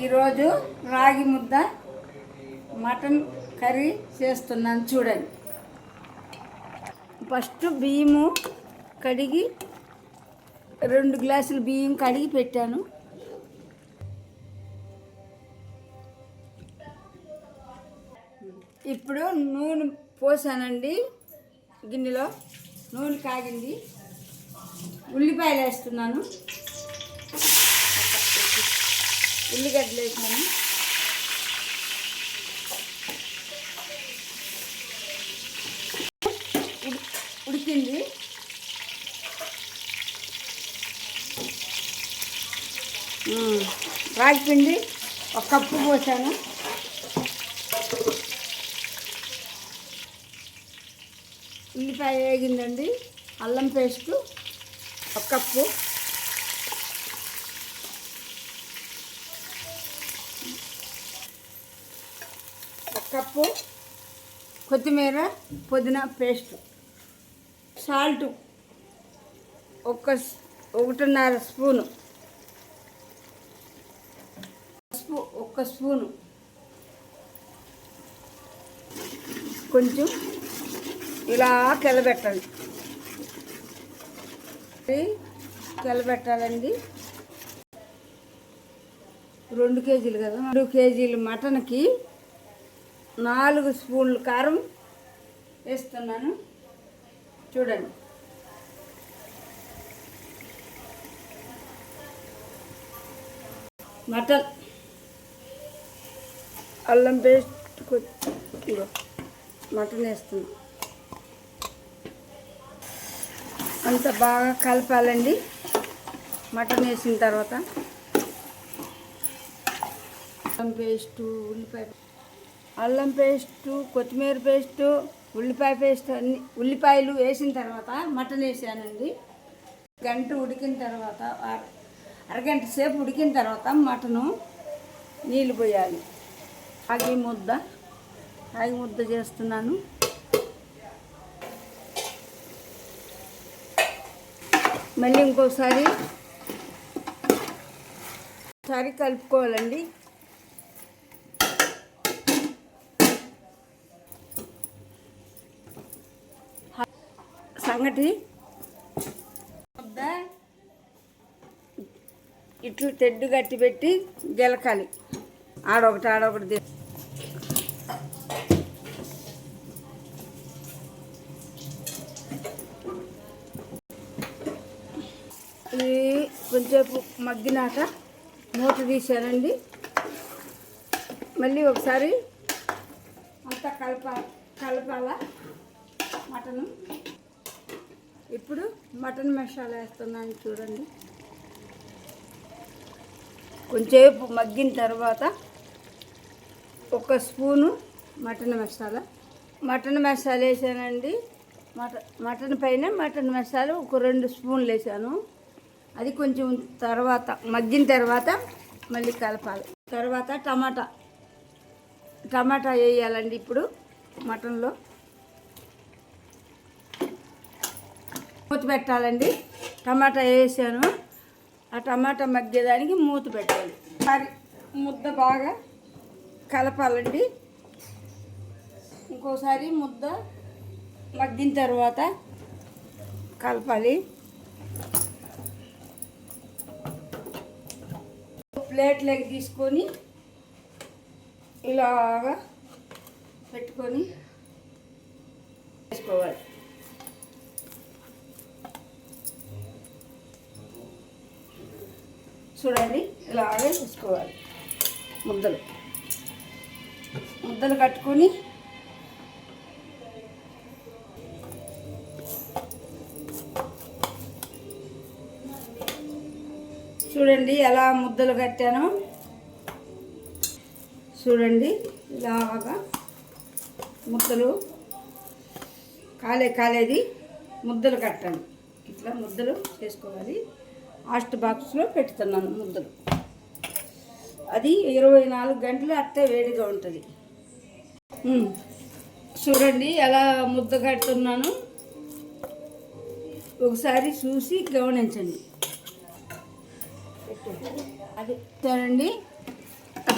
ఈరోజు రాగి ముద్ద మటన్ కర్రీ చేస్తున్నాను చూడండి. ఫస్ట్ బియ్యము కడిగి 2 గ్లాసులు బియ్యం కడిగి పెట్టాను. ఇప్పుడు నూనె పోసానండి. గిన్నెలో నూనె కాగింది. ఉల్లిపాయలు వేస్తున్నాను, ఉల్లిగడ్డలు వేసాను. ఉడికింది. రాగి పిండి 1 కప్పు పోసాను. ఉల్లిపాయ వేగిందండి. అల్లం పేస్టు 1 కప్పు, కొత్తిమీర పుదీనా పేస్టు, సాల్ట్ 1.5 స్పూను, పసుపు 1 స్పూను, కొంచెం ఇలా కెలబెట్టాలండి. 2 కేజీలు కదా, 2 కేజీలు మటన్కి 4 స్పూన్లు కారం వేస్తున్నాను. చూడండి. మటన్, అల్లం పేస్ట్, మటన్ వేస్తున్నాను. అంత బాగా కలపాలండి. మటన్ వేసిన తర్వాత అల్లం పేస్టు, కొత్తిమీర పేస్టు, ఉల్లిపాయ పేస్ట్ అన్ని ఉల్లిపాయలు వేసిన తర్వాత మటన్ వేసానండి. గంట ఉడికిన తర్వాత, అరగంట సేపు ఉడికిన తర్వాత మటను నీళ్ళు పోయాలి. రాగి ముద్ద చేస్తున్నాను. మళ్ళీ ఇంకోసారి కలుపుకోవాలండి. సంగటి ముద్ద ఇట్లు తెడ్డు గట్టి పెట్టి గెలకాలి. ఆడొకటి ఇది కొంచెంసేపు మగ్గినాక మూత తీసానండి. మళ్ళీ ఒకసారి అంతా కలపాల మటను. ఇప్పుడు మటన్ మసాలా వేస్తున్నాను చూడండి. కొంచెంసేపు మగ్గిన తర్వాత 1 స్పూను మటన్ మసాలా వేసానండి. మటన్ పైన మటన్ మసాలా 2 స్పూన్లు వేసాను. అది కొంచెం తర్వాత మగ్గిన తర్వాత మళ్ళీ కలపాలి. తర్వాత టమాటా వేయాలండి. ఇప్పుడు మటన్లో మూత పెట్టాలండి. టమాటా వేసాను. ఆ టమాటా మగ్గేదానికి మూత పెట్టాలి. మరి ముద్ద బాగా కలపాలండి. ఇంకోసారి ముద్ద మగ్గిన తర్వాత కలపాలి. ప్లేట్లోకి తీసుకొని ఇలాగా పెట్టుకొని వేసుకోవాలి. చూడండి, ఇలాగే వేసుకోవాలి. ముద్దలు కట్టుకొని చూడండి ఎలా ముద్దలు కట్టాను. చూడండి, ఇలాగా ముద్దలు కాలేది ముద్దలు కట్టాను. ఇట్లా ముద్దలు చేసుకోవాలి. హాట్ బాక్స్లో పెడుతున్నాను ముద్దలు. అది 24 గంటలు అట్టే వేడిగా ఉంటుంది. చూడండి ఎలా ముద్ద కడుతున్నాను. ఒకసారి చూసి గమనించండి. అది చూడండి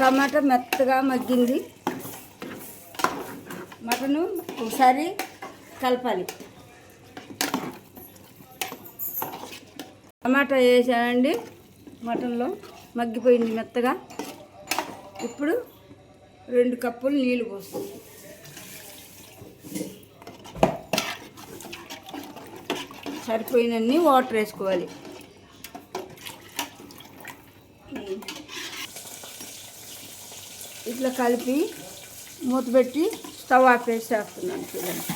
టమాటా మెత్తగా మగ్గింది. మటను ఒకసారి కలపాలి. టమాటా వేసానండి, మటన్లో మగ్గిపోయింది మెత్తగా. ఇప్పుడు 2 కప్పులు నీళ్ళు పోస్తుంది. సరిపోయినన్ని వాటర్ వేసుకోవాలి. ఇట్లా కలిపి మూత పెట్టి స్టవ్ ఆపేసేస్తున్నాను చూడండి.